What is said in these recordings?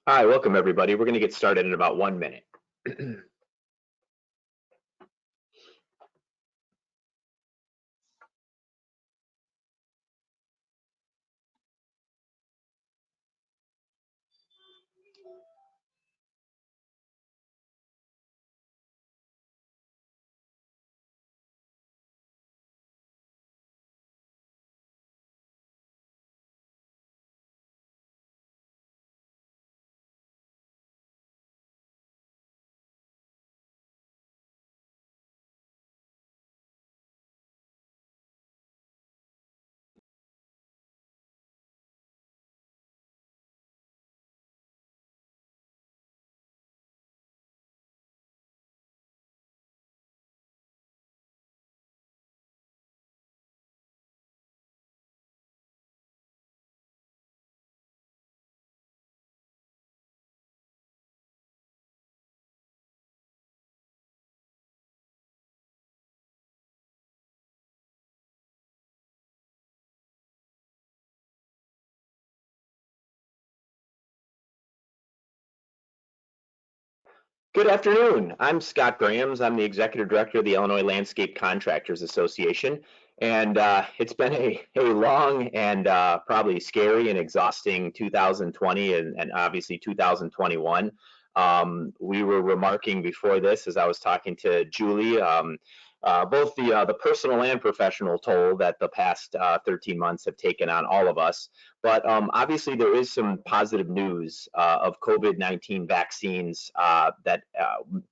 Hi, welcome everybody. We're going to get started in about 1 minute. Good afternoon. I'm Scott Grahams. I'm the Executive Director of the Illinois Landscape Contractors Association. And it's been a long and probably scary and exhausting 2020 and obviously 2021. We were remarking before this as I was talking to Julie, both the personal and professional toll that the past 13 months have taken on all of us. But obviously, there is some positive news of COVID-19 vaccines that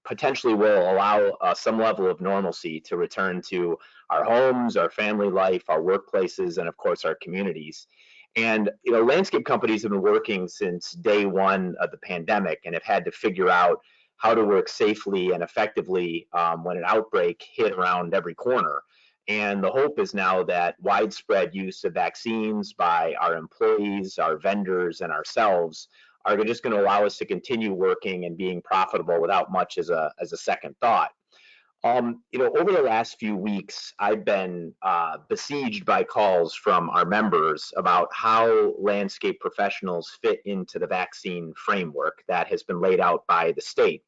potentially will allow some level of normalcy to return to our homes, our family life, our workplaces, and of course, our communities. And landscape companies have been working since day one of the pandemic and have had to figure out how to work safely and effectively when an outbreak hit around every corner. And the hope is now that widespread use of vaccines by our employees, our vendors, and ourselves are just going to allow us to continue working and being profitable without much as a second thought. Over the last few weeks, I've been besieged by calls from our members about how landscape professionals fit into the vaccine framework that has been laid out by the state.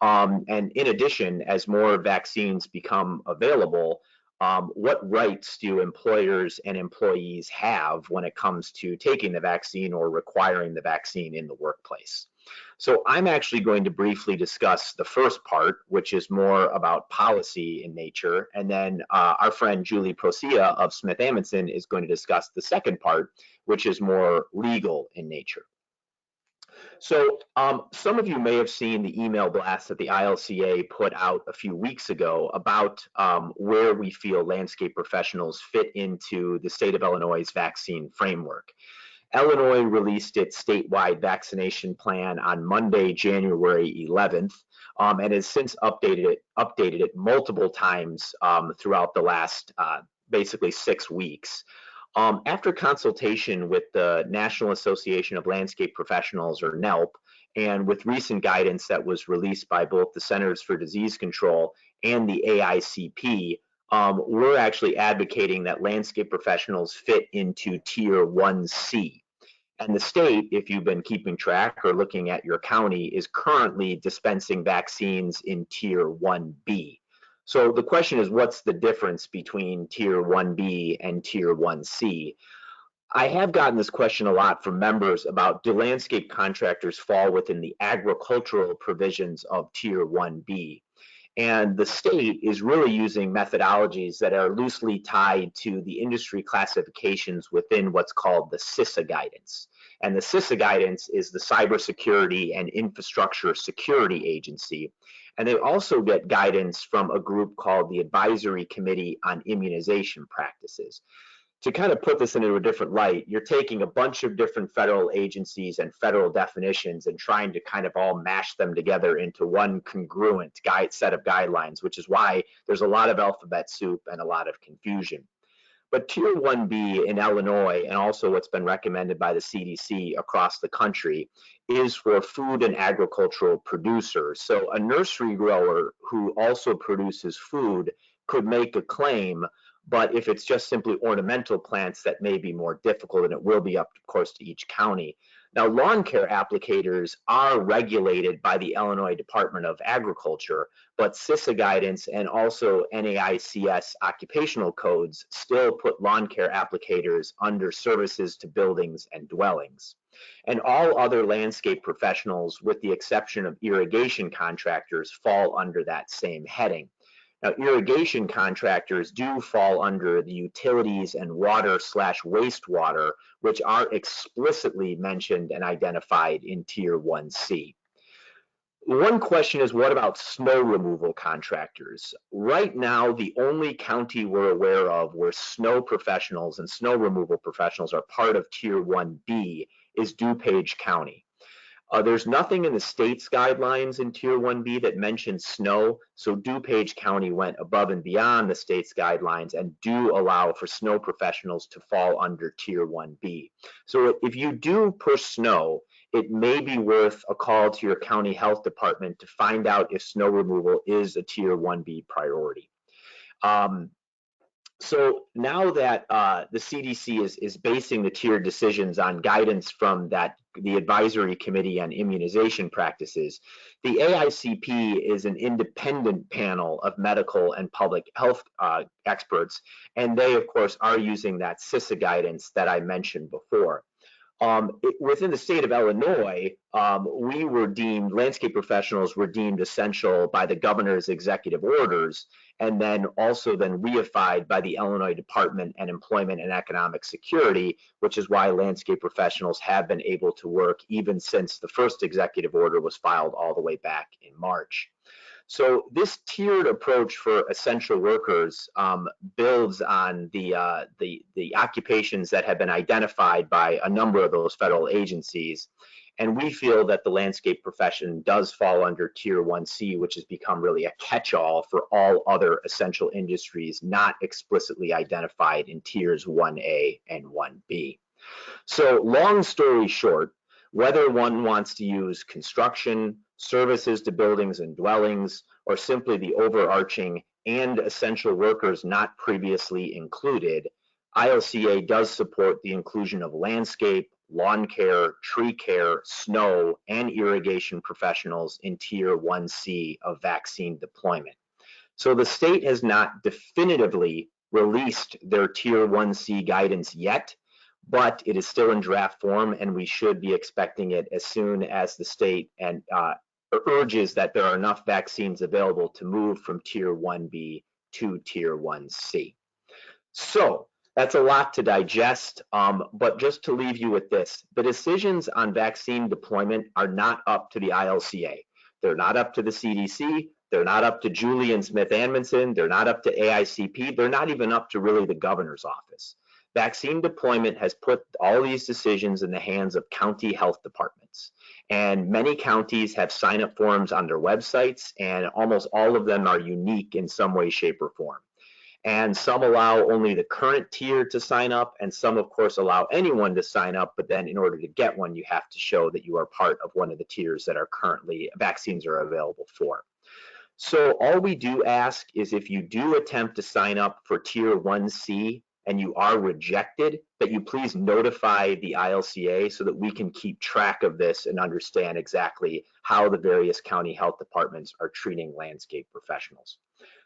And in addition, as more vaccines become available, what rights do employers and employees have when it comes to taking the vaccine or requiring the vaccine in the workplace? So I'm actually going to briefly discuss the first part, which is more about policy in nature, and then our friend Julie Proscia of SmithAmundsen is going to discuss the second part, which is more legal in nature. So some of you may have seen the email blast that the ILCA put out a few weeks ago about where we feel landscape professionals fit into the state of Illinois' vaccine framework. Illinois released its statewide vaccination plan on Monday, January 11th, and has since updated it multiple times throughout the last basically 6 weeks. After consultation with the National Association of Landscape Professionals, or NELP, and with recent guidance that was released by both the Centers for Disease Control and the AICP, we're actually advocating that landscape professionals fit into Tier 1C. And the state, if you've been keeping track or looking at your county, is currently dispensing vaccines in Tier 1B. So the question is, what's the difference between Tier 1B and Tier 1C? I have gotten this question a lot from members about, do landscape contractors fall within the agricultural provisions of Tier 1B? And the state is really using methodologies that are loosely tied to the industry classifications within what's called the Sisa Guidance. And the Sisa Guidance is the Cybersecurity and Infrastructure Security Agency. And they also get guidance from a group called the Advisory Committee on Immunization Practices. To kind of put this into a different light, you're taking a bunch of different federal agencies and federal definitions and trying to kind of all mash them together into one congruent set of guidelines, which is why there's a lot of alphabet soup and a lot of confusion. But Tier 1B in Illinois, and also what's been recommended by the CDC across the country, is for food and agricultural producers. So a nursery grower who also produces food could make a claim, but if it's just simply ornamental plants, that may be more difficult, and it will be up, of course, to each county. Now, lawn care applicators are regulated by the Illinois Department of Agriculture, but Sisa Guidance and also NAICS occupational codes still put lawn care applicators under services to buildings and dwellings. And all other landscape professionals, with the exception of irrigation contractors, fall under that same heading. Now, irrigation contractors do fall under the utilities and water/wastewater, which are explicitly mentioned and identified in Tier 1C. One question is, what about snow removal contractors? Right now, the only county we're aware of where snow professionals and snow removal professionals are part of Tier 1B is DuPage County. There's nothing in the state's guidelines in Tier 1B that mentions snow, so DuPage County went above and beyond the state's guidelines and do allow for snow professionals to fall under Tier 1B. So if you do push snow, it may be worth a call to your county health department to find out if snow removal is a Tier 1B priority. So now that the CDC is basing the tiered decisions on guidance from the Advisory Committee on Immunization Practices, the AICP is an independent panel of medical and public health experts, and they, of course, are using that Sisa guidance that I mentioned before. Within the state of Illinois, landscape professionals were deemed essential by the governor's executive orders, and then reified by the Illinois Department of Employment and Economic Security, which is why landscape professionals have been able to work even since the first executive order was filed all the way back in March. So this tiered approach for essential workers builds on the occupations that have been identified by a number of those federal agencies. And we feel that the landscape profession does fall under Tier 1C, which has become really a catch-all for all other essential industries not explicitly identified in Tiers 1A and 1B. So long story short, whether one wants to use construction, services to buildings and dwellings, or simply the overarching and essential workers not previously included, ILCA does support the inclusion of landscape, lawn care, tree care, snow, and irrigation professionals in Tier 1C of vaccine deployment. So the state has not definitively released their Tier 1C guidance yet, but it is still in draft form, and we should be expecting it as soon as the state urges that there are enough vaccines available to move from Tier 1B to Tier 1C. So that's a lot to digest, but just to leave you with this, the decisions on vaccine deployment are not up to the ILCA. They're not up to the CDC. They're not up to Julie and SmithAmundsen. They're not up to AICP. They're not even up to really the governor's office. Vaccine deployment has put all these decisions in the hands of county health departments. And many counties have sign-up forms on their websites, and almost all of them are unique in some way, shape, or form. And some allow only the current tier to sign up, and some, of course, allow anyone to sign up, but then in order to get one, you have to show that you are part of one of the tiers that are currently vaccines are available for. So all we do ask is, if you do attempt to sign up for Tier 1C and you are rejected, that you please notify the ILCA so that we can keep track of this and understand exactly how the various county health departments are treating landscape professionals.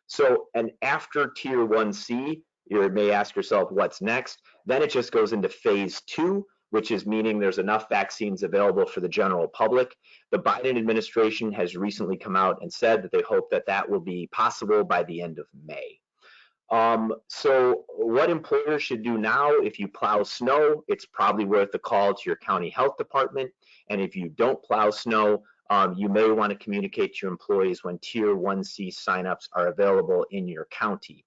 So, and after Tier 1C, you may ask yourself, what's next? Then it just goes into Phase 2, which is meaning there's enough vaccines available for the general public. The Biden administration has recently come out and said that they hope that that will be possible by the end of May. So what employers should do now: if you plow snow, it's probably worth a call to your county health department. And if you don't plow snow, you may want to communicate to your employees when Tier 1C signups are available in your county.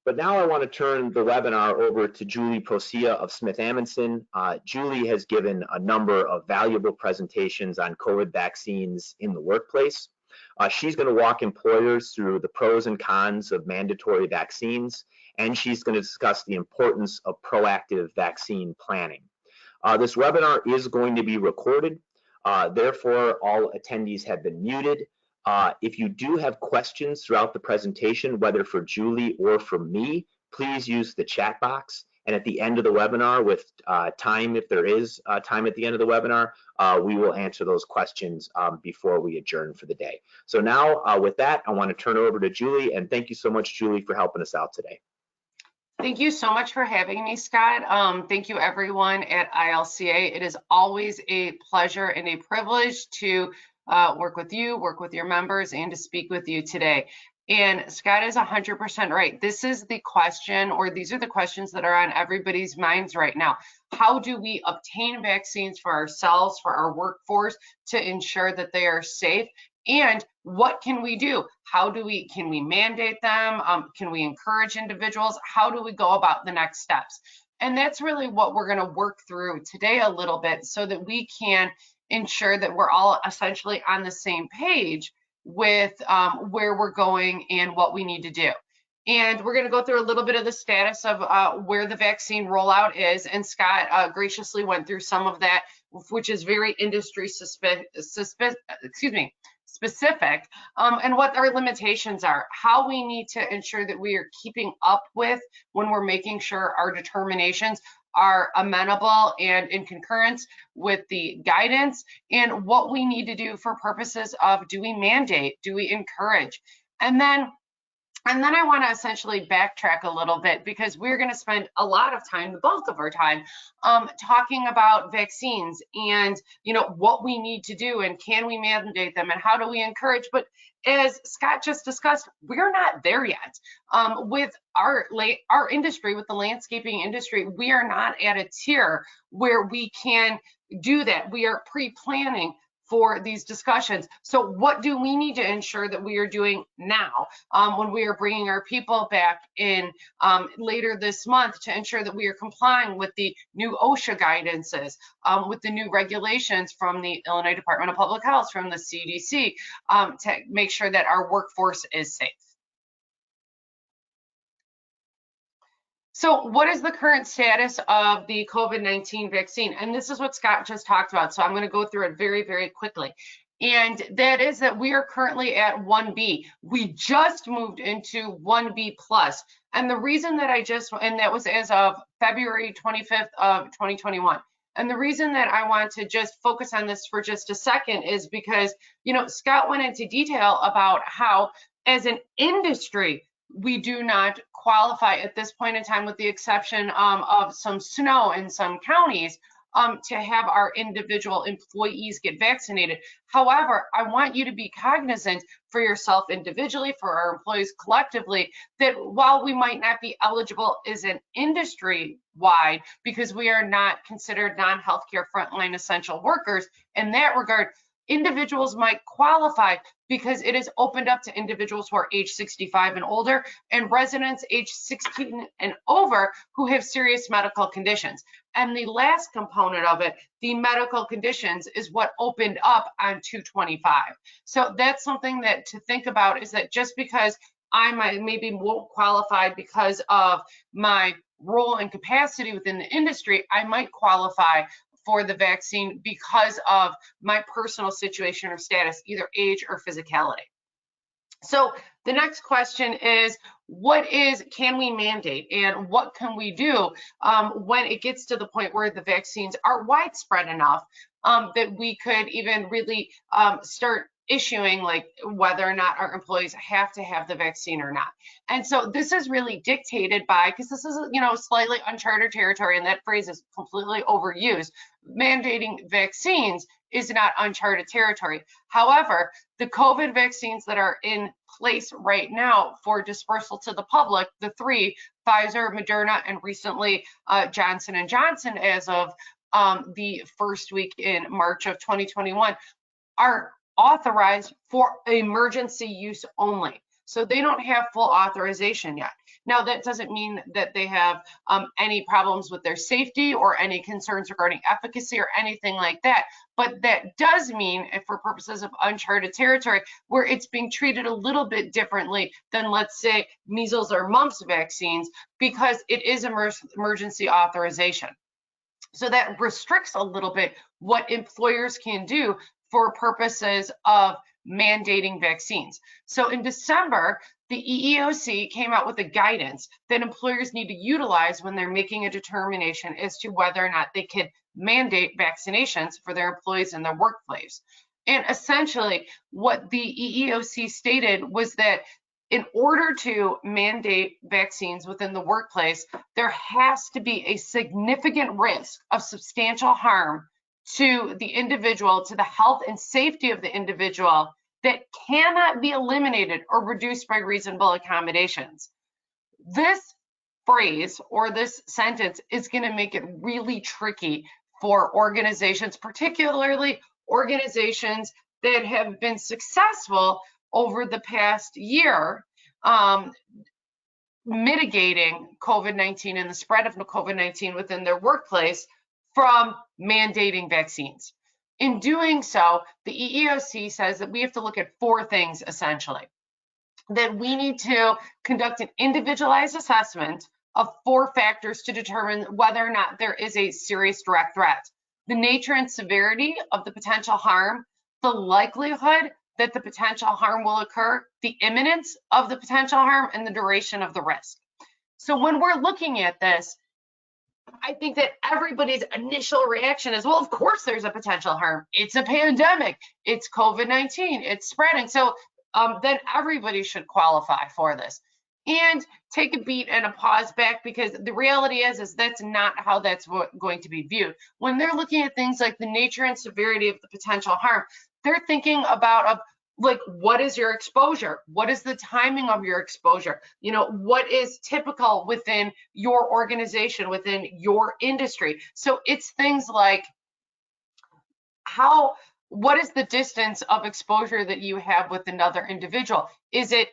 But now I want to turn the webinar over to Julie Proscia of SmithAmundsen. Julie has given a number of valuable presentations on COVID vaccines in the workplace. She's going to walk employers through the pros and cons of mandatory vaccines, and she's going to discuss the importance of proactive vaccine planning. This webinar is going to be recorded. Therefore, all attendees have been muted. If you do have questions throughout the presentation, whether for Julie or for me, please use the chat box. And at the end of the webinar, with time, if there is time at the end of the webinar, we will answer those questions before we adjourn for the day. So now with that, I want to turn it over to Julie, and thank you so much, Julie, for helping us out today. Thank you so much for having me, Scott. Thank you, everyone at ILCA. It is always a pleasure and a privilege to work with you, work with your members, and to speak with you today. And Scott is 100% right. This is the question, or these are the questions that are on everybody's minds right now. How do we obtain vaccines for ourselves, for our workforce, to ensure that they are safe? And what can we do? Can we mandate them? Can we encourage individuals? How do we go about the next steps? And that's really what we're going to work through today a little bit, so that we can ensure that we're all essentially on the same page with where we're going and what we need to do. And we're going to go through a little bit of the status of where the vaccine rollout is. And Scott graciously went through some of that, which is very industry specific, and what our limitations are, how we need to ensure that we are keeping up with when we're making sure our determinations are amenable and in concurrence with the guidance, and what we need to do for purposes of, do we mandate, do we encourage? And then I want to essentially backtrack a little bit, because we're going to spend a lot of time, the bulk of our time, talking about vaccines and, what we need to do, and can we mandate them, and how do we encourage? But as Scott just discussed, we're not there yet. With our industry, with the landscaping industry, we are not at a tier where we can do that. We are pre-planning for these discussions. So what do we need to ensure that we are doing now, when we are bringing our people back in later this month, to ensure that we are complying with the new OSHA guidances, with the new regulations from the Illinois Department of Public Health, from the CDC, to make sure that our workforce is safe. So what is the current status of the COVID-19 vaccine? And this is what Scott just talked about. So I'm going to go through it very, very quickly. And that is that we are currently at 1B. We just moved into 1B plus. And the reason that and that was as of February 25th of 2021. And the reason that I want to just focus on this for just a second is because, Scott went into detail about how, as an industry, we do not qualify at this point in time, with the exception of some snow in some counties, to have our individual employees get vaccinated. However, I want you to be cognizant for yourself individually, for our employees collectively, that while we might not be eligible as an industry-wide, because we are not considered non-healthcare frontline essential workers, in that regard, individuals might qualify, because it is opened up to individuals who are age 65 and older, and residents age 16 and over who have serious medical conditions. And the last component of it, the medical conditions, is what opened up on 225. So that's something that to think about, is that just because I maybe won't qualify because of my role and capacity within the industry, I might qualify for the vaccine because of my personal situation or status, either age or physicality. So the next question is, can we mandate, and what can we do when it gets to the point where the vaccines are widespread enough that we could even really start issuing, like, whether or not our employees have to have the vaccine or not. And so this is really dictated by, because this is, slightly uncharted territory, and that phrase is completely overused. Mandating vaccines is not uncharted territory. However, the COVID vaccines that are in place right now for dispersal to the public, the three, Pfizer, Moderna, and recently Johnson & Johnson, as of the first week in March of 2021, are authorized for emergency use only. So they don't have full authorization yet. Now, that doesn't mean that they have any problems with their safety or any concerns regarding efficacy or anything like that. But that does mean, if for purposes of uncharted territory, where it's being treated a little bit differently than, let's say, measles or mumps vaccines, because it is emergency authorization. So that restricts a little bit what employers can do for purposes of mandating vaccines. So in December, the EEOC came out with a guidance that employers need to utilize when they're making a determination as to whether or not they could mandate vaccinations for their employees in their workplace. And essentially, what the EEOC stated was that in order to mandate vaccines within the workplace, there has to be a significant risk of substantial harm to the individual, to the health and safety of the individual, that cannot be eliminated or reduced by reasonable accommodations. This phrase or this sentence is going to make it really tricky for organizations, particularly organizations that have been successful over the past year mitigating COVID-19 and the spread of COVID-19 within their workplace from mandating vaccines. In doing so, the EEOC says that we have to look at four things essentially. That we need to conduct an individualized assessment of four factors to determine whether or not there is a serious direct threat. The nature and severity of the potential harm, the likelihood that the potential harm will occur, the imminence of the potential harm, and the duration of the risk. So when we're looking at this, I think that everybody's initial reaction is, well, of course there's a potential harm. It's a pandemic. It's COVID-19. It's spreading. So then everybody should qualify for this. And take a beat and a pause back, because the reality is that's not how that's going to be viewed. When they're looking at things like the nature and severity of the potential harm, they're thinking about like, what is your exposure? What is the timing of your exposure? You know, what is typical within your organization, within your industry? So it's things like what is the distance of exposure that you have with another individual? Is it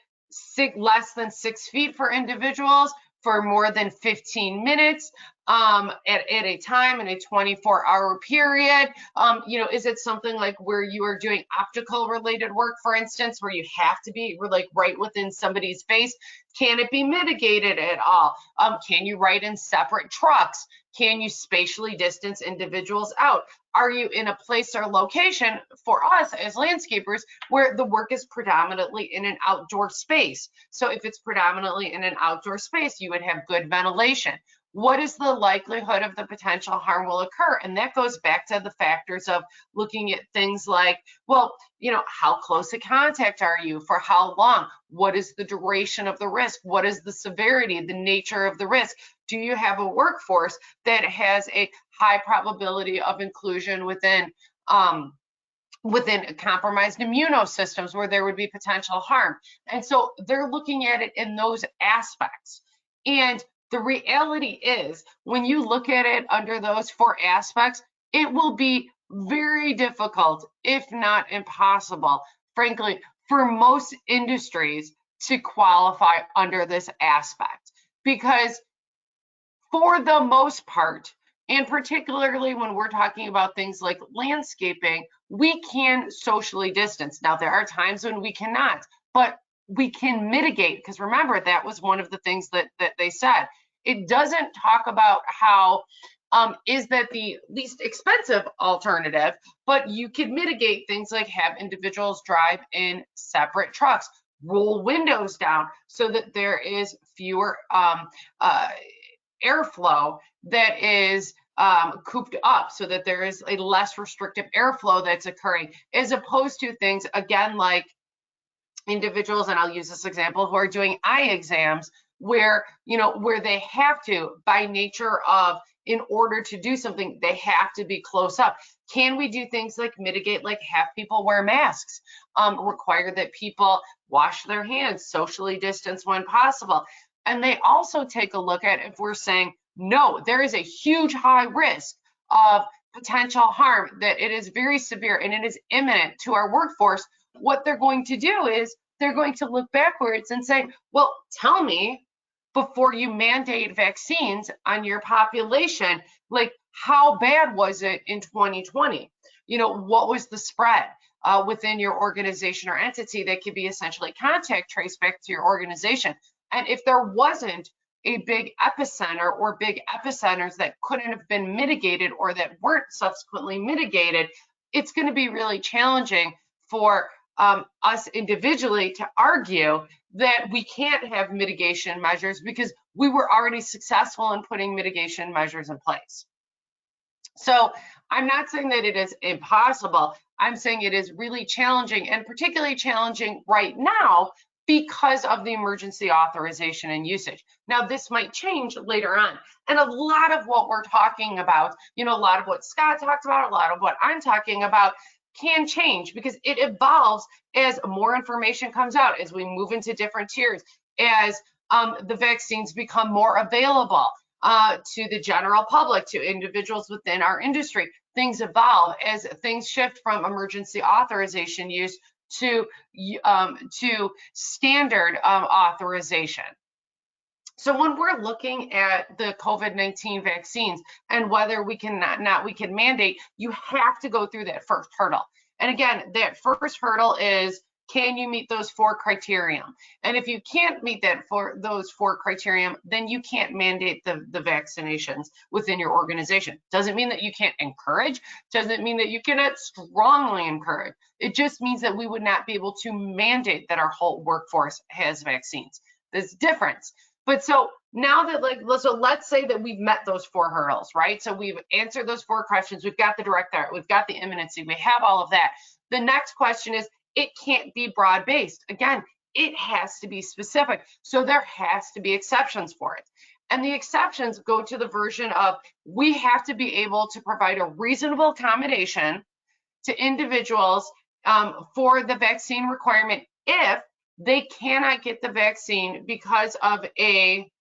less than 6 feet for individuals for more than 15 minutes at a time in a 24-hour period? You know, is it something like where you are doing optical related work, for instance, where you have to be like right within somebody's face? Can it be mitigated at all? Can you ride in separate trucks? Can you spatially distance individuals out? Are you in a place or location, for us as landscapers, where the work is predominantly in an outdoor space? So if it's predominantly in an outdoor space, you would have good ventilation. What is the likelihood of the potential harm will occur? And that goes back to the factors of looking at things like, well, you know, how close a contact are you? For how long? What is the duration of the risk? What is the severity, the nature of the risk? Do you have a workforce that has a high probability of inclusion within compromised immunosystems where there would be potential harm? And so they're looking at it in those aspects. And the reality is, when you look at it under those four aspects, it will be very difficult, if not impossible, frankly, for most industries to qualify under this aspect. Because for the most part, and particularly when we're talking about things like landscaping, we can socially distance. Now, there are times when we cannot, but we can mitigate, because remember, that was one of the things that they said. It doesn't talk about how is that the least expensive alternative, but you can mitigate things like have individuals drive in separate trucks, roll windows down so that there is fewer airflow that is cooped up, so that there is a less restrictive airflow that's occurring, as opposed to things, again, like individuals, and I'll use this example, who are doing eye exams, where, you know, where they have to, by nature of, in order to do something, they have to be close up. Can we do things like mitigate, like have people wear masks, require that people wash their hands, socially distance when possible? And they also take a look at, if we're saying, no, there is a huge high risk of potential harm, that it is very severe and it is imminent to our workforce, what they're going to do is they're going to look backwards and say, well, tell me, before you mandate vaccines on your population, like, how bad was it in 2020? You know, what was the spread within your organization or entity that could be essentially contact traced back to your organization? And if there wasn't a big epicenter or big epicenters that couldn't have been mitigated or that weren't subsequently mitigated, it's going to be really challenging for us individually to argue that we can't have mitigation measures because we were already successful in putting mitigation measures in place. So I'm not saying that it is impossible. I'm saying it is really challenging, and particularly challenging right now because of the emergency authorization and usage. Now, this might change later on. And a lot of what we're talking about, a lot of what Scott talked about, a lot of what I'm talking about can change because it evolves as more information comes out, as we move into different tiers, as the vaccines become more available to the general public, to individuals within our industry. Things evolve as things shift from emergency authorization use to standard authorization. So when we're looking at the COVID-19 vaccines and whether we can we can mandate, you have to go through that first hurdle. And again, that first hurdle is, can you meet those 4 criteria? And if you can't meet those 4 criteria, then you can't mandate the vaccinations within your organization. Doesn't mean that you can't encourage, doesn't mean that you cannot strongly encourage. It just means that we would not be able to mandate that our whole workforce has vaccines. There's difference. But so now that so let's say that we've met those 4 hurdles, right? So we've answered those 4 questions. We've got the direct threat, we've got the imminency, we have all of that. The next question is, it can't be broad-based. Again, it has to be specific. So there has to be exceptions for it. And the exceptions go to the version of, we have to be able to provide a reasonable accommodation to individuals for the vaccine requirement if they cannot get the vaccine because of a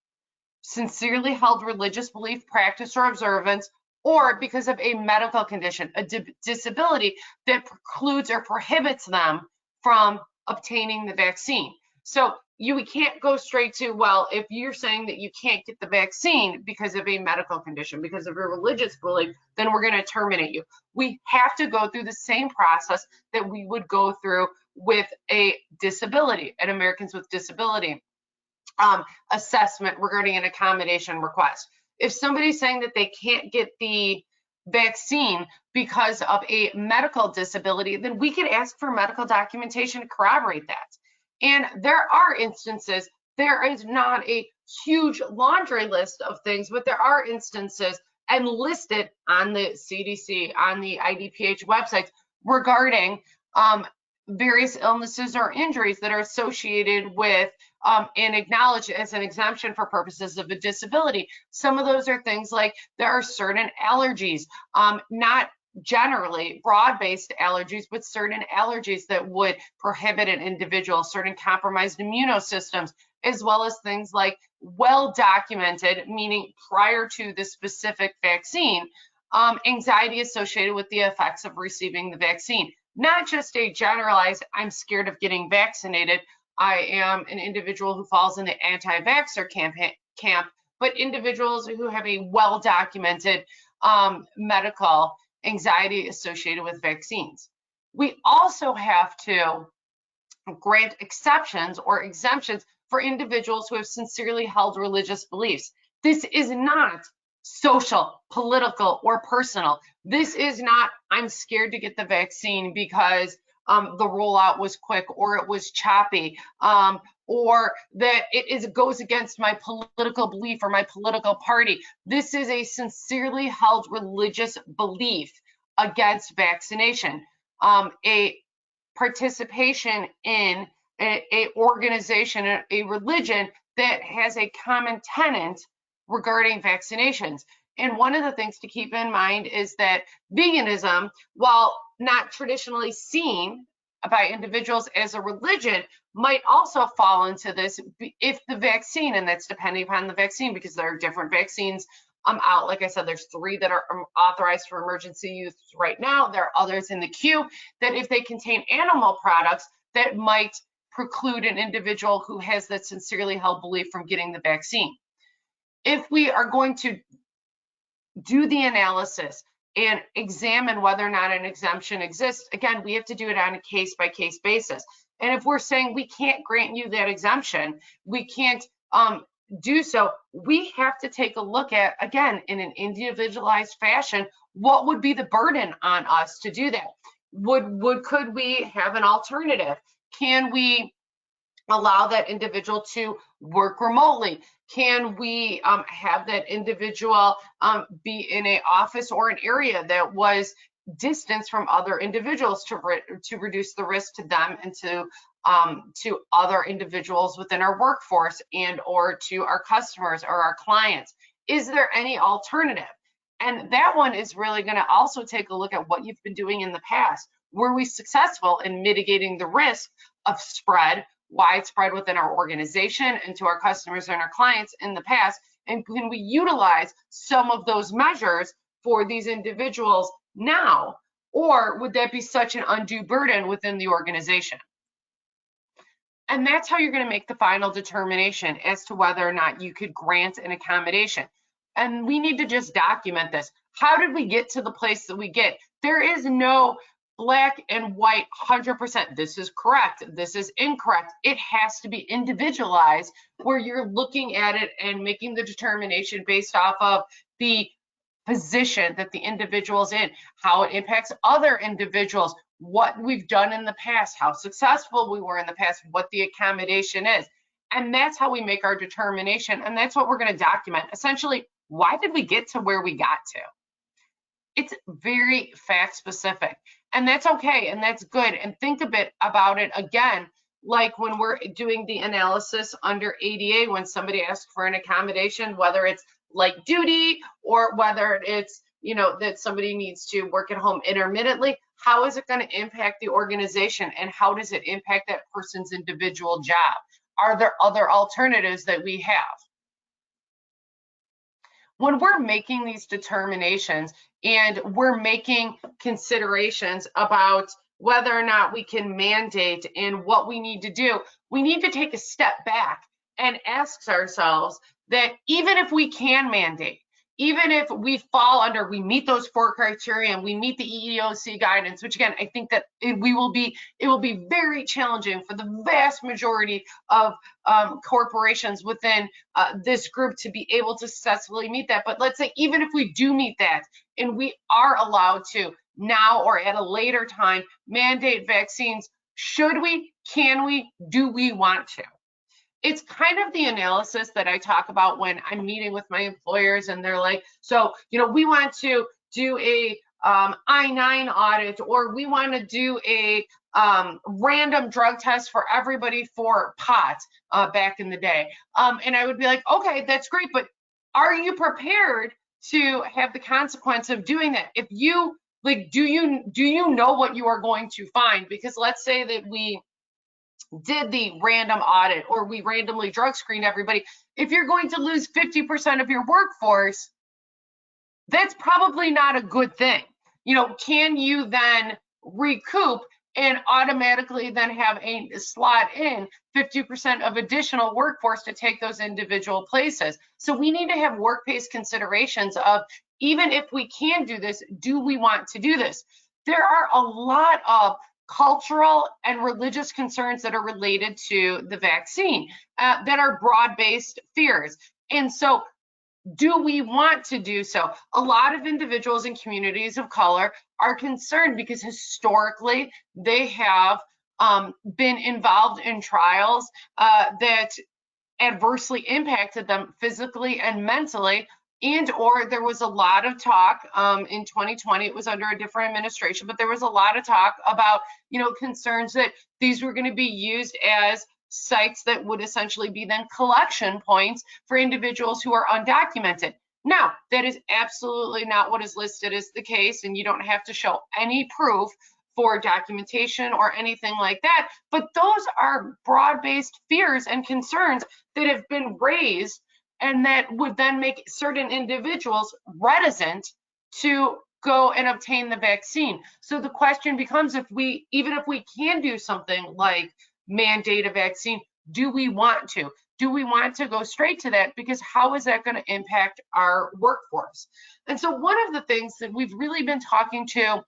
sincerely held religious belief, practice, or observance, or because of a medical condition, a disability that precludes or prohibits them from obtaining the vaccine. So you can't go straight to, well, if you're saying that you can't get the vaccine because of a medical condition, because of your religious belief, then we're going to terminate you. We have to go through the same process that we would go through with a disability, an Americans with Disability assessment regarding an accommodation request. If somebody's saying that they can't get the vaccine because of a medical disability, then we could ask for medical documentation to corroborate that. And there are instances, there is not a huge laundry list of things, but there are instances and listed on the CDC, on the IDPH websites regarding various illnesses or injuries that are associated with and acknowledged as an exemption for purposes of a disability. Some of those are things like there are certain allergies, not generally broad-based allergies, but certain allergies that would prohibit an individual, certain compromised immunosystems, as well as things like well-documented, meaning prior to the specific vaccine, anxiety associated with the effects of receiving the vaccine. Not just a generalized, I'm scared of getting vaccinated, I am an individual who falls in the anti-vaxxer camp, but individuals who have a well-documented medical anxiety associated with vaccines. We also have to grant exceptions or exemptions for individuals who have sincerely held religious beliefs. This is not social, political, or personal. This is not, I'm scared to get the vaccine because the rollout was quick or it was choppy, or that it goes against my political belief or my political party. This is a sincerely held religious belief against vaccination, a participation in a organization, a religion that has a common tenet regarding vaccinations. And one of the things to keep in mind is that veganism, while not traditionally seen by individuals as a religion, might also fall into this if the vaccine, and that's depending upon the vaccine, because there are different vaccines out. Like I said, there's 3 that are authorized for emergency use right now. There are others in the queue that if they contain animal products, that might preclude an individual who has that sincerely held belief from getting the vaccine. If we are going to do the analysis and examine whether or not an exemption exists, again, we have to do it on a case-by-case basis. And if we're saying we can't grant you that exemption, we can't do so, we have to take a look at, again, in an individualized fashion, what would be the burden on us to do that? Could we have an alternative? Can we allow that individual to work remotely? Can we have that individual be in an office or an area that was distanced from other individuals to reduce the risk to them and to other individuals within our workforce and or to our customers or our clients? Is there any alternative? And that one is really going to also take a look at what you've been doing in the past. Were we successful in mitigating the risk of spread, widespread within our organization and to our customers and our clients in the past? And can we utilize some of those measures for these individuals now? Or would that be such an undue burden within the organization? And that's how you're going to make the final determination as to whether or not you could grant an accommodation. And we need to just document this. How did we get to the place that we get? There is no black and white 100%. This is correct. This is incorrect. It has to be individualized where you're looking at it and making the determination based off of the position that the individual's in, how it impacts other individuals, what we've done in the past, how successful we were in the past, what the accommodation is. And that's how we make our determination. And that's what we're going to document. Essentially, why did we get to where we got to? It's very fact specific, and that's okay, and that's good. And think a bit about it again, like when we're doing the analysis under ADA, when somebody asks for an accommodation, whether it's light duty or whether it's, you know, that somebody needs to work at home intermittently, how is it going to impact the organization and how does it impact that person's individual job? Are there other alternatives that we have? When we're making these determinations and we're making considerations about whether or not we can mandate and what we need to do, we need to take a step back and ask ourselves that even if we can mandate, even if we fall under, we meet those 4 criteria and we meet the EEOC guidance, which again, I think that it will be very challenging for the vast majority of corporations within this group to be able to successfully meet that. But let's say even if we do meet that and we are allowed to now or at a later time mandate vaccines, should we, can we, do we want to? It's kind of the analysis that I talk about when I'm meeting with my employers and they're like, so, you know, we want to do a I-9 audit, or we want to do a random drug test for everybody for pot back in the day. And I would be like, okay, that's great, but are you prepared to have the consequence of doing that? If you, like, do you know what you are going to find? Because let's say that we did the random audit or we randomly drug screened everybody. If you're going to lose 50% of your workforce, that's probably not a good thing. You know, can you then recoup and automatically then have a slot in 50% of additional workforce to take those individual places? So we need to have work-based considerations of, even if we can do this, do we want to do this? There are a lot of cultural and religious concerns that are related to the vaccine that are broad-based fears. And so do we want to do so? A lot of individuals in communities of color are concerned because historically they have been involved in trials that adversely impacted them physically and mentally, and or there was a lot of talk in 2020, it was under a different administration, but there was a lot of talk about, you know, concerns that these were going to be used as sites that would essentially be then collection points for individuals who are undocumented. Now, that is absolutely not what is listed as the case, and you don't have to show any proof for documentation or anything like that, but those are broad-based fears and concerns that have been raised and that would then make certain individuals reticent to go and obtain the vaccine. So the question becomes, even if we can do something like mandate a vaccine, do we want to? Do we want to go straight to that? Because how is that going to impact our workforce? And so one of the things that we've really been talking to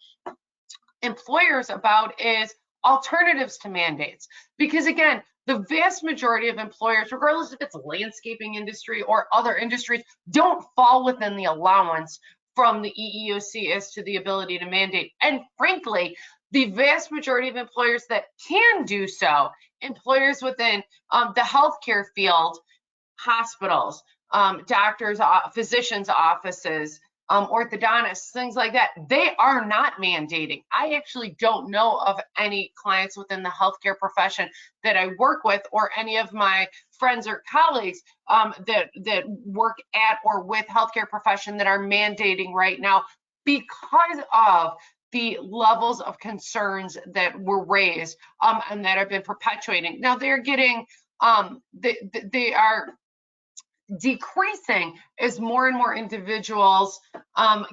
employers about is alternatives to mandates. Because again, The vast majority of employers, regardless if it's landscaping industry or other industries, don't fall within the allowance from the EEOC as to the ability to mandate. And frankly, the vast majority of employers that can do so, employers within the healthcare field, hospitals, doctors, physicians' offices, orthodontists, things like that, they are not mandating. I actually don't know of any clients within the healthcare profession that I work with, or any of my friends or colleagues that work at or with healthcare profession that are mandating right now because of the levels of concerns that were raised and that have been perpetuating. Now they're getting, they are decreasing as more and more individuals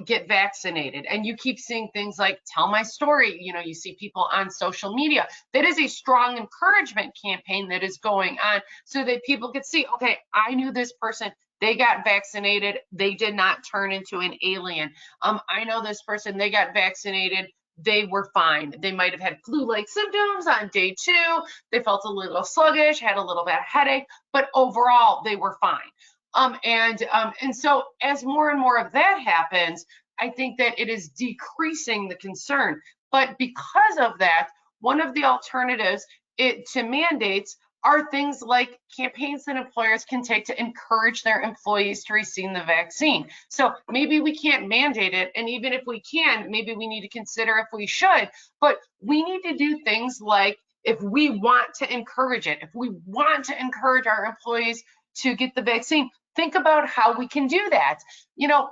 get vaccinated. And you keep seeing things like Tell My Story. You know, you see people on social media. That is a strong encouragement campaign that is going on so that people could see, okay, I knew this person, they got vaccinated, they did not turn into an alien. I know this person, they got vaccinated, they were fine. They might have had flu-like symptoms on day 2. They felt a little sluggish, had a little bad headache, but overall they were fine. And so as more and more of that happens, I think that it is decreasing the concern. But because of that, one of the alternatives to mandates are things like campaigns that employers can take to encourage their employees to receive the vaccine. So maybe we can't mandate it, and even if we can, maybe we need to consider if we should, but we need to do things like, if we want to encourage it, if we want to encourage our employees to get the vaccine, think about how we can do that. You know,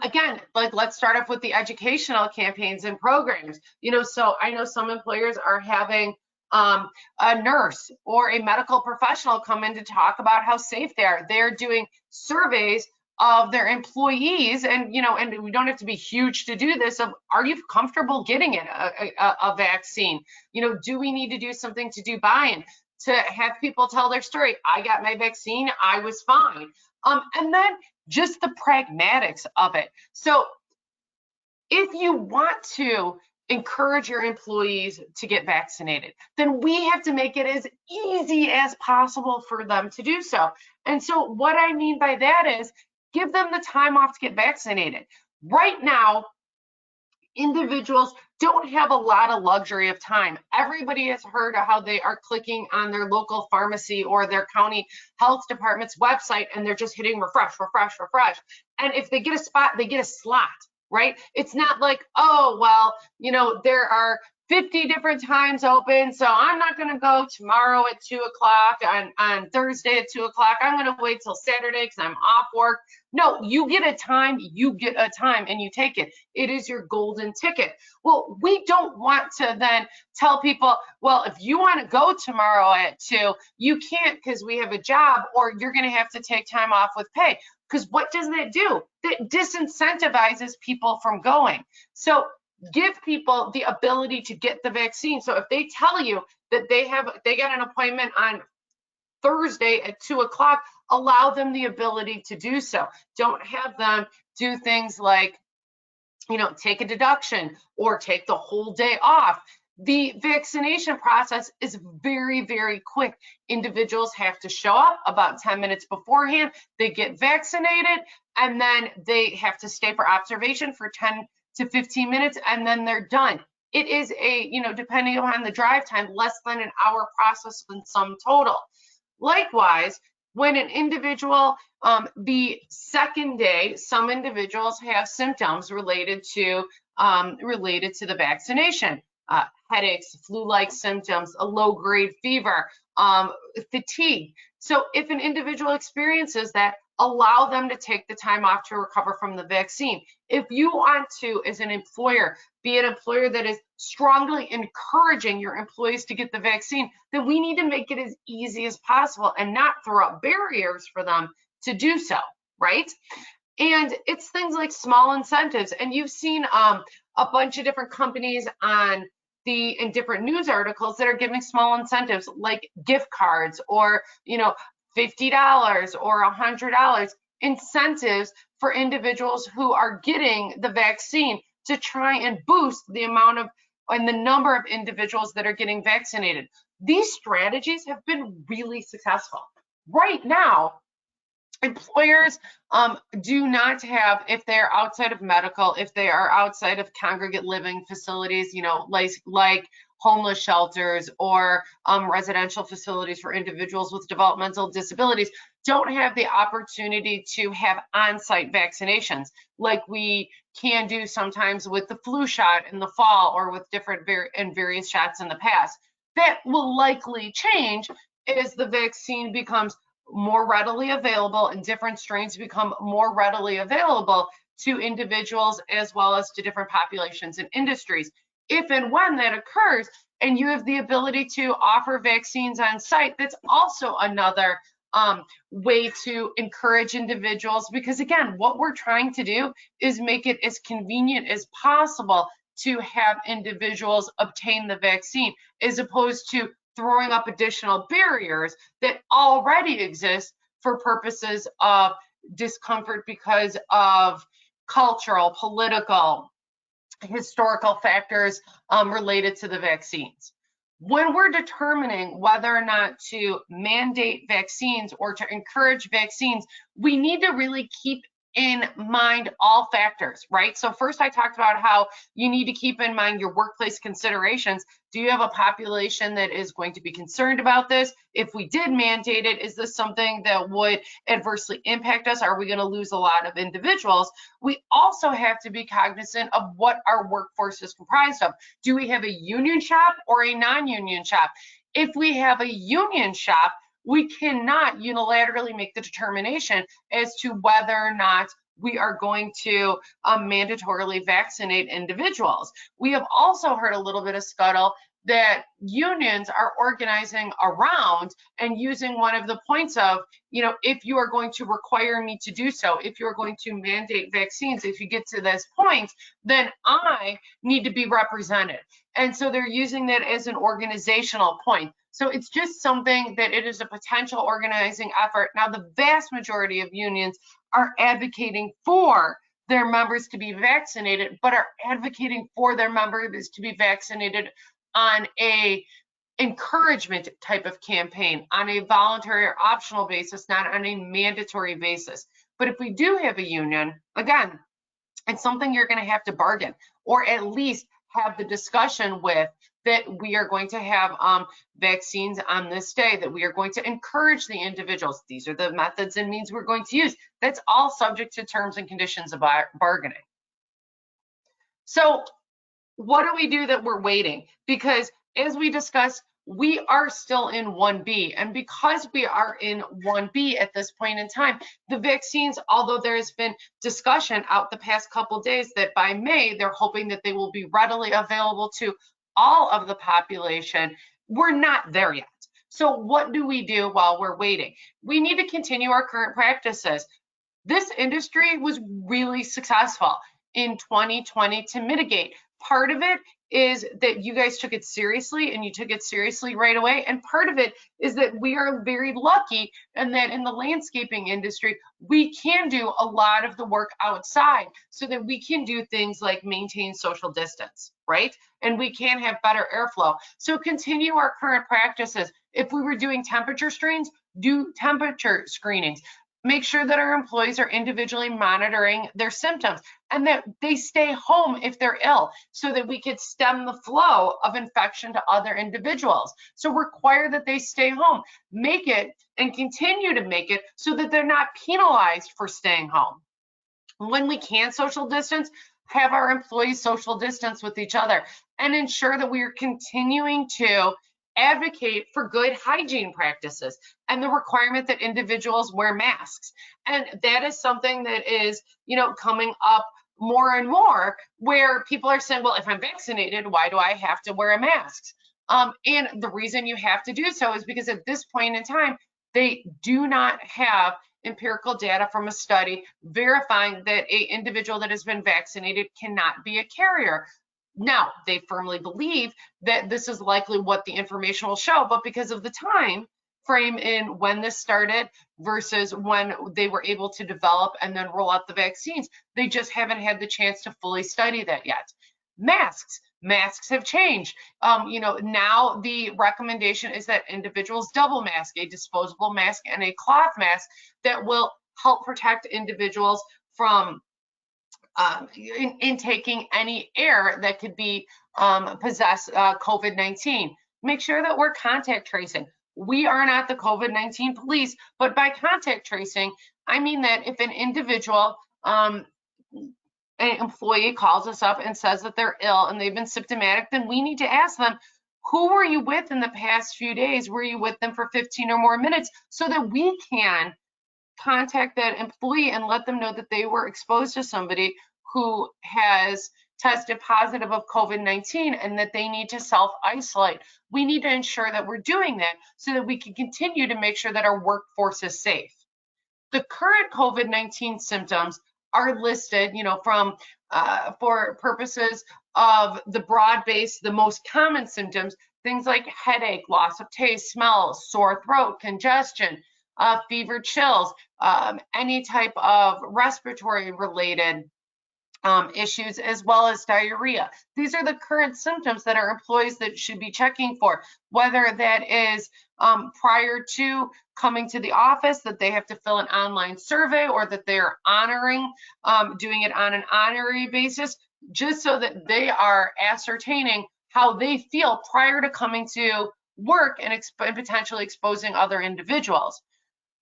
again, like, let's start off with the educational campaigns and programs. You know, so I know some employers are having a nurse or a medical professional come in to talk about how safe they are. They're doing surveys of their employees, and you know, and we don't have to be huge to do this, of, are you comfortable getting it, a vaccine? You know, do we need to do something to do buy-in, to have people tell their story? I got my vaccine, I was fine. And then just the pragmatics of it. So if you want to encourage your employees to get vaccinated, then we have to make it as easy as possible for them to do so. And so what I mean by that is, give them the time off to get vaccinated. Right now, individuals don't have a lot of luxury of time. Everybody has heard of how they are clicking on their local pharmacy or their county health department's website, and they're just hitting refresh, refresh, refresh. And if they get a spot, they get a slot, right? It's not like, oh, well, you know, there are 50 different times open, so I'm not going to go tomorrow at 2 o'clock, on Thursday at 2 o'clock. I'm going to wait till Saturday because I'm off work. No, you get a time, and you take it. It is your golden ticket. Well, we don't want to then tell people, well, if you want to go tomorrow at 2, you can't because we have a job, or you're going to have to take time off with pay. Because what does that do? That disincentivizes people from going. So give people the ability to get the vaccine. So if they tell you that they got an appointment on Thursday at 2 o'clock, allow them the ability to do so. Don't have them do things like, you know, take a deduction or take the whole day off. The vaccination process is very, very quick. Individuals have to show up about 10 minutes beforehand. They get vaccinated, and then they have to stay for observation for 10 to 15 minutes, and then they're done. It is a, you know, depending on the drive time, less than an hour process in sum total. Likewise, when an individual, the second day, some individuals have symptoms related to the vaccination, headaches, flu-like symptoms, a low-grade fever, fatigue. So if an individual experiences that, allow them to take the time off to recover from the vaccine. If you want to, as an employer, be an employer that is strongly encouraging your employees to get the vaccine, then we need to make it as easy as possible and not throw up barriers for them to do so, right? And it's things like small incentives. And you've seen a bunch of different companies in different news articles that are giving small incentives like gift cards, or, you know, $50 or $100 incentives for individuals who are getting the vaccine to try and boost the amount of and the number of individuals that are getting vaccinated. These strategies have been really successful. Right now, employers do not have, if they're outside of medical, if they are outside of congregate living facilities, you know, like homeless shelters or residential facilities for individuals with developmental disabilities, don't have the opportunity to have on-site vaccinations like we can do sometimes with the flu shot in the fall or with different various shots in the past. That will likely change as the vaccine becomes more readily available and different strains become more readily available to individuals as well as to different populations and industries. If and when that occurs and you have the ability to offer vaccines on site, that's also another way to encourage individuals, because again, what we're trying to do is make it as convenient as possible to have individuals obtain the vaccine, as opposed to throwing up additional barriers that already exist for purposes of discomfort because of cultural, political, historical factors related to the vaccines. When we're determining whether or not to mandate vaccines or to encourage vaccines, we need to really keep in mind all factors, right? So first I talked about how you need to keep in mind your workplace considerations. Do you have a population that is going to be concerned about this? If we did mandate it, is this something that would adversely impact us? Are we going to lose a lot of individuals? We also have to be cognizant of what our workforce is comprised of. Do we have a union shop or a non-union shop? If we have a union shop, we cannot unilaterally make the determination as to whether or not we are going to mandatorily vaccinate individuals. We have also heard a little bit of scuttle that unions are organizing around and using one of the points of, you know, if you are going to require me to do so, if you're going to mandate vaccines, if you get to this point, then I need to be represented. And so they're using that as an organizational point. So it's just something that it is a potential organizing effort. Now, the vast majority of unions are advocating for their members to be vaccinated, but are advocating for their members to be vaccinated on a encouragement type of campaign, on a voluntary or optional basis, not on a mandatory basis. But if we do have a union, again, it's something you're going to have to bargain, or at least have the discussion with, that we are going to have vaccines on this day, that we are going to encourage the individuals. These are the methods and means we're going to use. That's all subject to terms and conditions of bargaining. So what do we do that we're waiting? Because as we discussed, we are still in 1B. And because we are in 1B at this point in time, the vaccines, although there has been discussion out the past couple days that by May, they're hoping that they will be readily available to all of the population, we're not there yet. So what do we do while we're waiting? We need to continue our current practices. This industry was really successful in 2020 to mitigate. Part of it is that you guys took it seriously, and you took it seriously right away. And part of it is that we are very lucky, and that in the landscaping industry, we can do a lot of the work outside so that we can do things like maintain social distance, right? And we can have better airflow. So continue our current practices. If we were doing temperature screens, do temperature screenings. Make sure that our employees are individually monitoring their symptoms and that they stay home if they're ill, so that we could stem the flow of infection to other individuals. So require that they stay home. Make it and continue to make it so that they're not penalized for staying home. When we can social distance, have our employees social distance with each other, and ensure that we are continuing to advocate for good hygiene practices and the requirement that individuals wear masks. And that is something that is, you know, coming up more and more, where people are saying, well, if I'm vaccinated, why do I have to wear a mask? And the reason you have to do so is because at this point in time, they do not have empirical data from a study verifying that an individual that has been vaccinated cannot be a carrier. Now, they firmly believe that this is likely what the information will show, but because of the time frame in when this started versus when they were able to develop and then roll out the vaccines, they just haven't had the chance to fully study that yet. Masks. Masks have changed. Now the recommendation is that individuals double mask, a disposable mask and a cloth mask that will help protect individuals from intaking any air that could be possess COVID-19. Make sure that we're contact tracing. We are not the COVID-19 police, but by contact tracing, I mean that if an individual, an employee calls us up and says that they're ill and they've been symptomatic, then we need to ask them, who were you with in the past few days? Were you with them for 15 or more minutes, so that we can contact that employee and let them know that they were exposed to somebody who has tested positive of COVID-19 and that they need to self-isolate. We need to ensure that we're doing that so that we can continue to make sure that our workforce is safe. The current COVID-19 symptoms are listed, for purposes of the broad-based, the most common symptoms, things like headache, loss of taste, smell, sore throat, congestion, fever, chills, any type of respiratory related issues, as well as diarrhea. These are the current symptoms that our employees that should be checking for, whether that is prior to coming to the office, that they have to fill an online survey, or that they're doing it on an honorary basis, just so that they are ascertaining how they feel prior to coming to work and potentially exposing other individuals.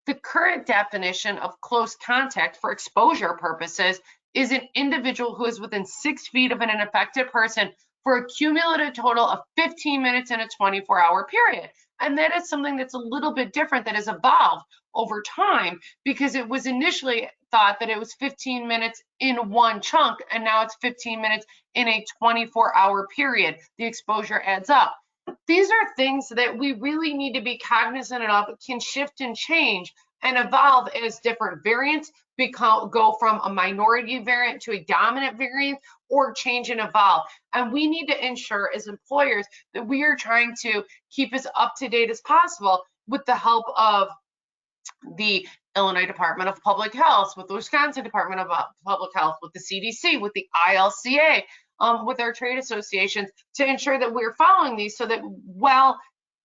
The current definition of close contact for exposure purposes is an individual who is within 6 feet of an infected person for a cumulative total of 15 minutes in a 24-hour period. And that is something that's a little bit different, that has evolved over time, because it was initially thought that it was 15 minutes in one chunk, and now it's 15 minutes in a 24-hour period. The exposure adds up. These are things that we really need to be cognizant of. It can shift and change and evolve as different variants go from a minority variant to a dominant variant, or change and evolve. And we need to ensure as employers that we are trying to keep as up to date as possible with the help of the Illinois Department of Public Health, with the Wisconsin Department of Public Health, with the CDC, with the ILCA, with our trade associations, to ensure that we're following these, so that while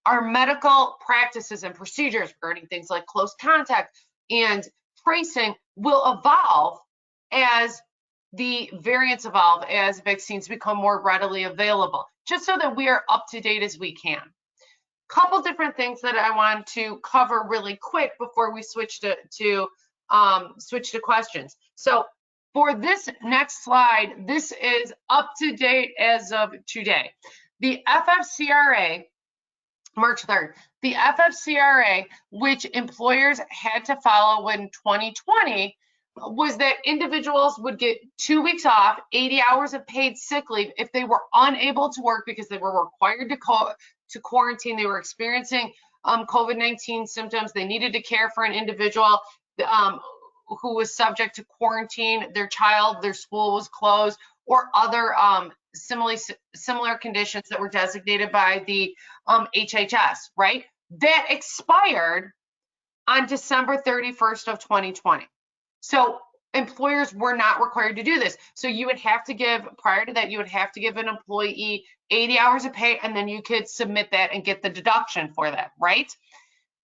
our medical practices and procedures regarding things like close contact and tracing will evolve as the variants evolve, as vaccines become more readily available, just so that we are up to date as we can. Couple different things that I want to cover really quick before we switch to questions. So for this next slide, this is up to date as of today. The FFCRA, March 3rd, the FFCRA, which employers had to follow in 2020, was that individuals would get 2 weeks off, 80 hours of paid sick leave if they were unable to work because they were required to quarantine. They were experiencing COVID-19 symptoms. They needed to care for an individual who was subject to quarantine, their child, their school was closed, or other similar conditions that were designated by the HHS, right? That expired on December 31st of 2020. So employers were not required to do this. So you would have to give, prior to that, you would have to give an employee 80 hours of pay, and then you could submit that and get the deduction for that, right?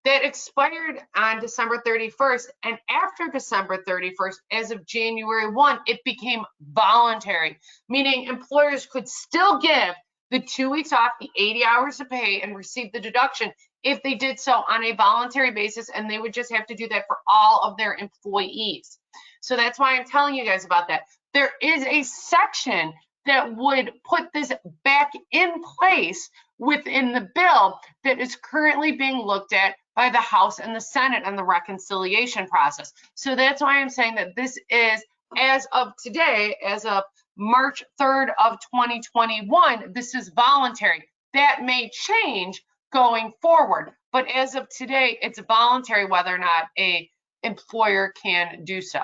That expired on December 31st, and after December 31st, as of January 1, it became voluntary, meaning employers could still give the 2 weeks off, the 80 hours of pay, and receive the deduction if they did so on a voluntary basis, and they would just have to do that for all of their employees. So that's why I'm telling you guys about that. There is a section that would put this back in place within the bill that is currently being looked at by the House and the Senate and the reconciliation process. So that's why I'm saying that this is, as of today, as of March 3rd of 2021, this is voluntary. That may change going forward, but as of today, it's voluntary whether or not an employer can do so.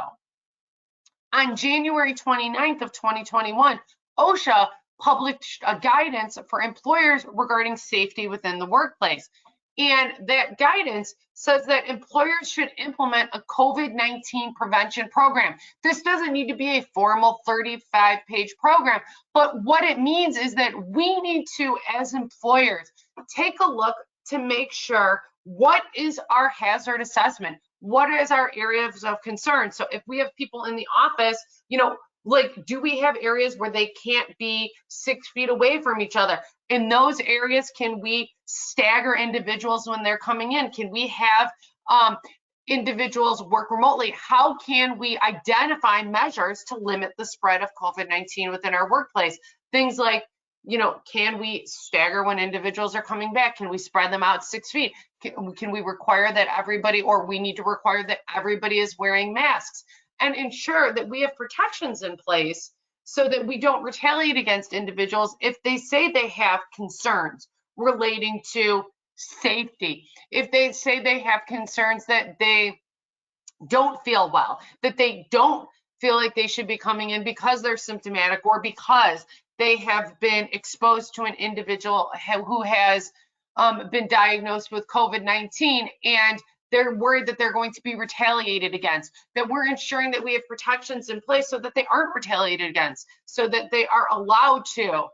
On January 29th of 2021, OSHA published a guidance for employers regarding safety within the workplace. And that guidance says that employers should implement a COVID-19 prevention program. This doesn't need to be a formal 35-page program, but what it means is that we need to, as employers, take a look to make sure what is our hazard assessment, what is our areas of concern. So if we have people in the office, like, do we have areas where they can't be 6 feet away from each other? In those areas, can we stagger individuals when they're coming in? Can we have individuals work remotely? How can we identify measures to limit the spread of COVID-19 within our workplace? Things like, can we stagger when individuals are coming back? Can we spread them out 6 feet? Can we require that everybody, or we need to require that everybody is wearing masks? And ensure that we have protections in place so that we don't retaliate against individuals if they say they have concerns relating to safety, if they say they have concerns that they don't feel well, that they don't feel like they should be coming in because they're symptomatic or because they have been exposed to an individual who has been diagnosed with COVID-19 and they're worried that they're going to be retaliated against, that we're ensuring that we have protections in place so that they aren't retaliated against, so that they are allowed to,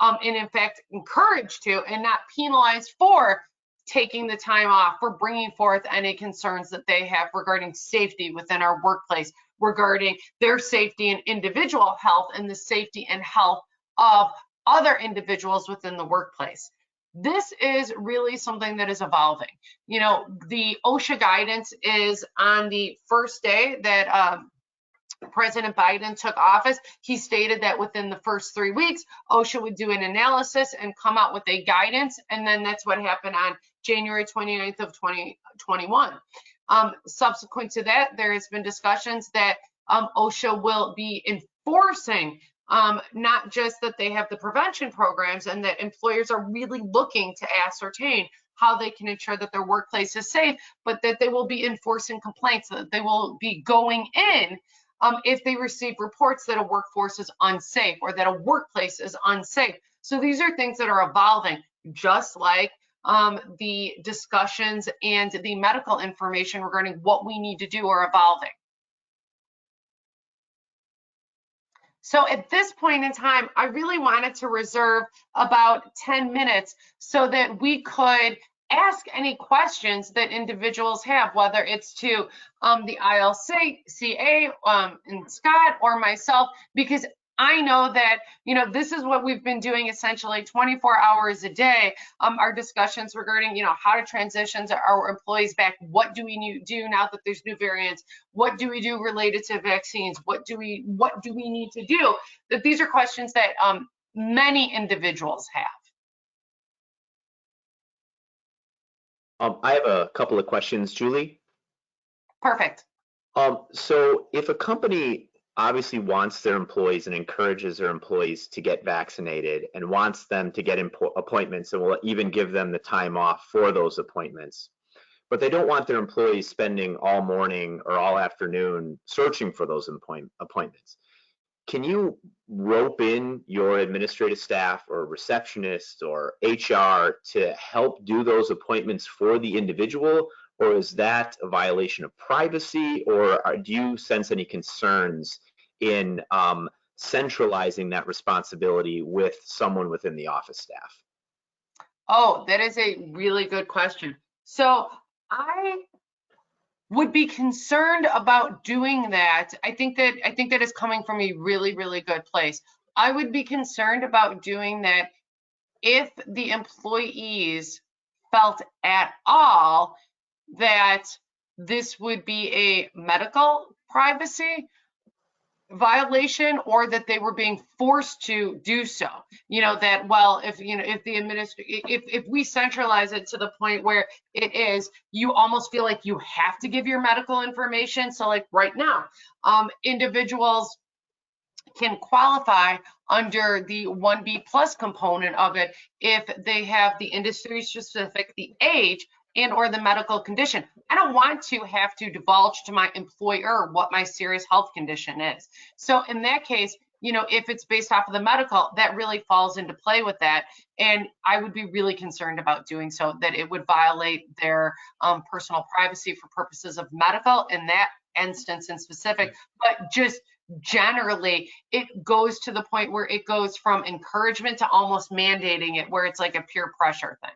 and in fact, encouraged to, and not penalized for taking the time off, for bringing forth any concerns that they have regarding safety within our workplace, regarding their safety and individual health and the safety and health of other individuals within the workplace. This is really something that is evolving. The OSHA guidance is on the first day that President Biden took office. He stated that within the first 3 weeks, OSHA would do an analysis and come out with a guidance. And then that's what happened on January 29th of 2021. Subsequent to that, there has been discussions that OSHA will be enforcing not just that they have the prevention programs and that employers are really looking to ascertain how they can ensure that their workplace is safe, but that they will be enforcing complaints, that they will be going in if they receive reports that a workforce is unsafe or that a workplace is unsafe. So these are things that are evolving, just like the discussions and the medical information regarding what we need to do are evolving. So at this point in time, I really wanted to reserve about 10 minutes so that we could ask any questions that individuals have, whether it's to the ILCA and Scott or myself, because I know that, this is what we've been doing essentially 24 hours a day. Our discussions regarding, how to transition our employees back. What do we need to do now that there's new variants? What do we do related to vaccines? What do we need to do? That these are questions that many individuals have. I have a couple of questions, Julie. Perfect. So if a company obviously wants their employees and encourages their employees to get vaccinated and wants them to get appointments and will even give them the time off for those appointments, but they don't want their employees spending all morning or all afternoon searching for those appointments. Can you rope in your administrative staff or receptionist or HR to help do those appointments for the individual? Or is that a violation of privacy? Or do you sense any concerns in centralizing that responsibility with someone within the office staff? Oh, that is a really good question. So I would be concerned about doing that. I think that is coming from a really, really good place. I would be concerned about doing that if the employees felt at all that this would be a medical privacy violation or that they were being forced to do so. That, well, if if we centralize it to the point where it is, you almost feel like you have to give your medical information. So like right now, individuals can qualify under the 1B plus component of it if they have the industry specific, the age, and or the medical condition. I don't want to have to divulge to my employer what my serious health condition is. So in that case, if it's based off of the medical, that really falls into play with that. And I would be really concerned about doing so, that it would violate their personal privacy for purposes of medical in that instance in specific. But just generally, it goes to the point where it goes from encouragement to almost mandating it, where it's like a peer pressure thing.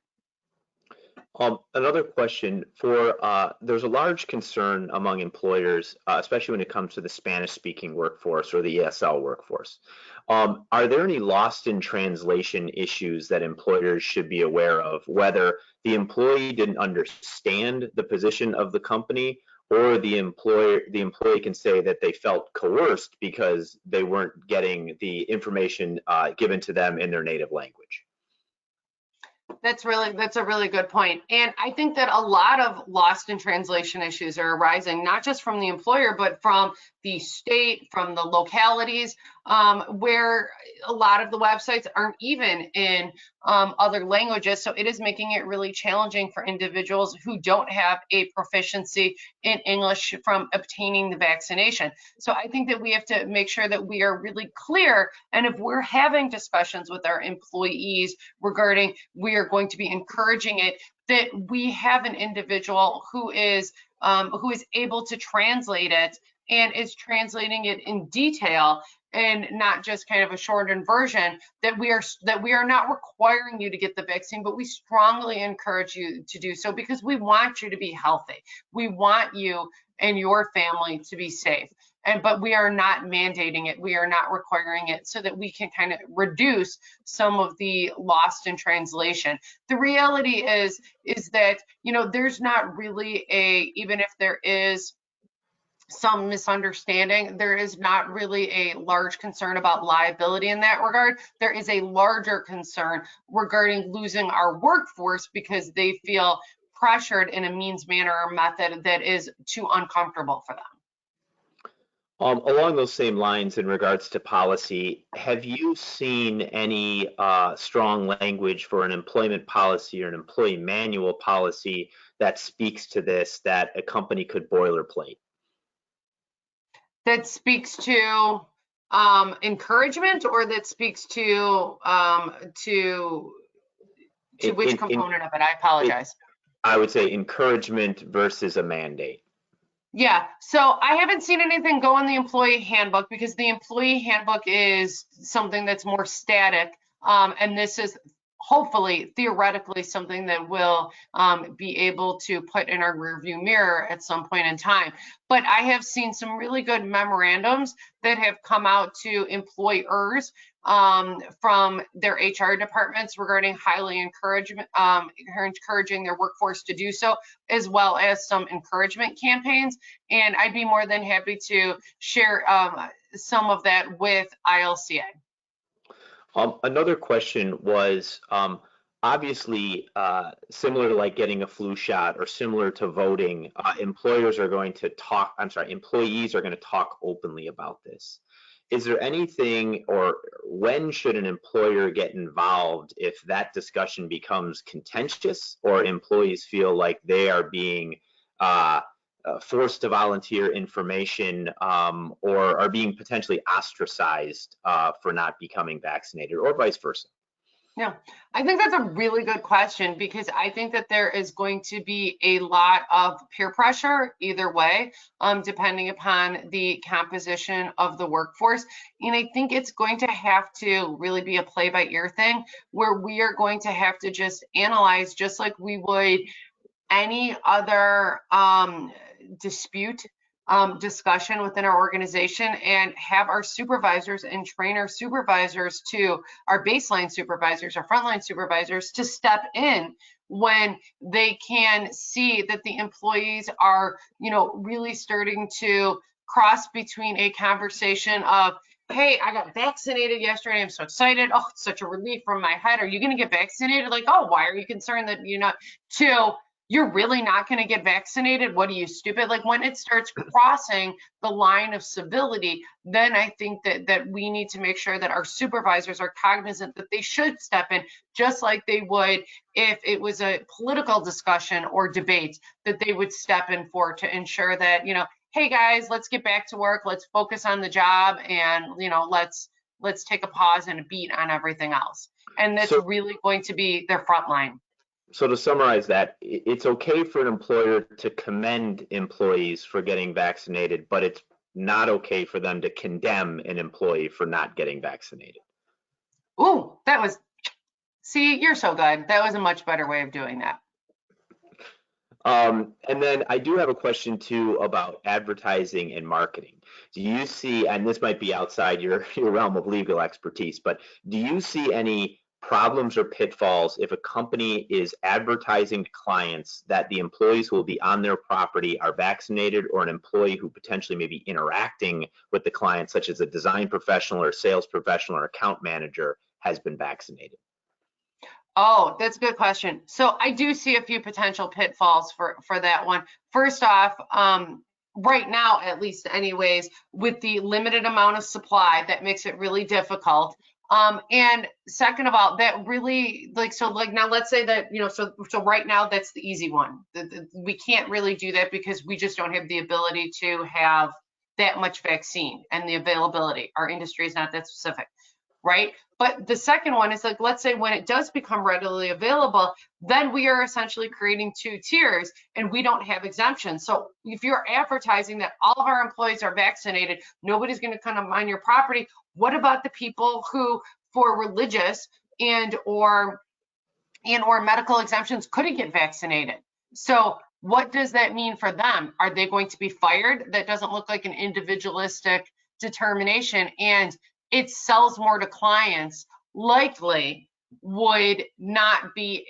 Another question there's a large concern among employers, especially when it comes to the Spanish-speaking workforce or the ESL workforce. Are there any lost in translation issues that employers should be aware of, whether the employee didn't understand the position of the company, or the employee can say that they felt coerced because they weren't getting the information given to them in their native language? That's a really good point. And I think that a lot of lost in translation issues are arising, not just from the employer, but from the state, from the localities, where a lot of the websites aren't even in other languages. So it is making it really challenging for individuals who don't have a proficiency in English from obtaining the vaccination. So I think that we have to make sure that we are really clear. And if we're having discussions with our employees regarding we are going to be encouraging it, that we have an individual who is able to translate it and is translating it in detail, and not just kind of a shortened version, that we are not requiring you to get the vaccine, but we strongly encourage you to do so because we want you to be healthy. We want you and your family to be safe. But we are not mandating it. We are not requiring it, so that we can kind of reduce some of the lost in translation. The reality is that, there's not really even if there is some misunderstanding, there is not really a large concern about liability in that regard. There is a larger concern regarding losing our workforce because they feel pressured in a means, manner, or method that is too uncomfortable for them. Along those same lines, in regards to policy, have you seen any strong language for an employment policy or an employee manual policy that speaks to this, that a company could boilerplate? That speaks to encouragement, or that speaks to which component of it? I apologize. I would say encouragement versus a mandate. Yeah, so I haven't seen anything go in the employee handbook, because the employee handbook is something that's more static, and this is hopefully, theoretically, something that we'll be able to put in our rearview mirror at some point in time. But I have seen some really good memorandums that have come out to employers from their HR departments regarding highly encouraging their workforce to do so, as well as some encouragement campaigns. And I'd be more than happy to share some of that with ILCA. Another question was, obviously, similar to like getting a flu shot or similar to voting, employees are going to talk openly about this. Is there anything, or when should an employer get involved if that discussion becomes contentious, or employees feel like they are being forced to volunteer information, or are being potentially ostracized for not becoming vaccinated, or vice versa? Yeah, I think that's a really good question, because I think that there is going to be a lot of peer pressure either way, depending upon the composition of the workforce. And I think it's going to have to really be a play by ear thing, where we are going to have to just analyze, just like we would any other dispute discussion within our organization, and have our supervisors and train our supervisors, to our baseline supervisors, our frontline supervisors, to step in when they can see that the employees are, really starting to cross between a conversation of, hey, I got vaccinated yesterday, I'm so excited, oh, it's such a relief from my head, are you going to get vaccinated? Like, oh, why are you concerned that you're not? To, you're really not going to get vaccinated? What are you, stupid? Like, when it starts crossing the line of civility, then I think that we need to make sure that our supervisors are cognizant that they should step in, just like they would if it was a political discussion or debate, that they would step in for, to ensure that, hey guys, let's get back to work, let's focus on the job, and let's let's take a pause and a beat on everything else. And that's So, really going to be their front line. so to summarize that, it's okay for an employer to commend employees for getting vaccinated, but it's not okay for them to condemn an employee for not getting vaccinated. Ooh, that was, see, you're so good. That was a much better way of doing that. And then I do have a question too about advertising and marketing. Do you see, and this might be outside your realm of legal expertise, but do you see any problems or pitfalls if a company is advertising to clients that the employees who will be on their property are vaccinated, or an employee who potentially may be interacting with the client, such as a design professional or sales professional or account manager, has been vaccinated? Oh, that's a good question. So I do see a few potential pitfalls for that one. First off, right now, at least anyways, with the limited amount of supply, that makes it really difficult. And second of all, that really, now let's say that, so right now that's the easy one. We can't really do that because we just don't have the ability to have that much vaccine and the availability. Our industry is not that specific, right? But the second one is like, let's say when it does become readily available, then we are essentially creating two tiers and we don't have exemptions. So if you're advertising that all of our employees are vaccinated, nobody's going to come on your property. What about the people who, for religious or medical exemptions, couldn't get vaccinated? So what does that mean for them? Are they going to be fired? That doesn't look like an individualistic determination, and it sells more to clients, likely would not be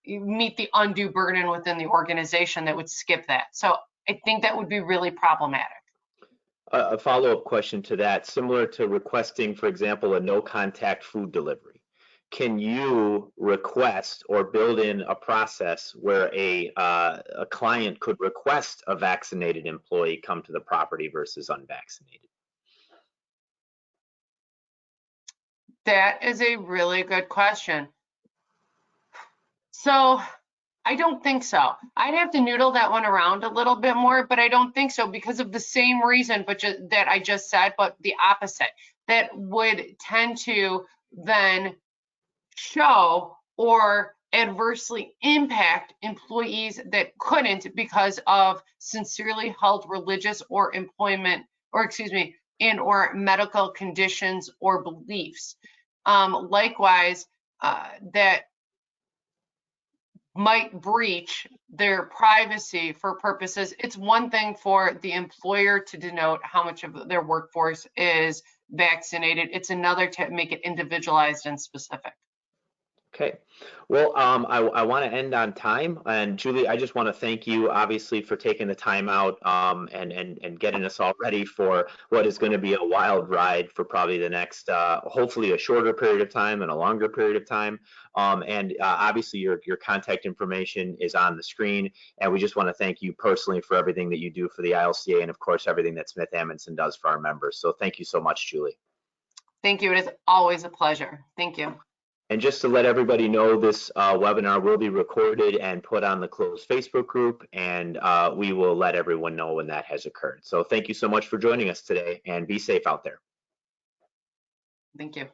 meet the undue burden within the organization that would skip that. So I think that would be really problematic. A follow-up question to that, similar to requesting, for example, a no-contact food delivery. Can you request or build in a process where a client could request a vaccinated employee come to the property versus unvaccinated? That is a really good question. So I don't think so. I'd have to noodle that one around a little bit more, but I don't think so because of the same reason, but that I just said, but the opposite. That would tend to then show or adversely impact employees that couldn't because of sincerely held religious or employment, or excuse me, or medical conditions or beliefs. Likewise, that might breach their privacy for purposes. It's one thing for the employer to denote how much of their workforce is vaccinated. It's another to make it individualized and specific. Okay. Well, I want to end on time. And Julie, I just want to thank you, obviously, for taking the time out and getting us all ready for what is going to be a wild ride for probably the next, hopefully a shorter period of time and a longer period of time. Obviously, your contact information is on the screen. And we just want to thank you personally for everything that you do for the ILCA and, of course, everything that SmithAmundsen does for our members. So thank you so much, Julie. Thank you. It is always a pleasure. Thank you. And just to let everybody know, this webinar will be recorded and put on the closed Facebook group, and we will let everyone know when that has occurred. So thank you so much for joining us today, and be safe out there. Thank you.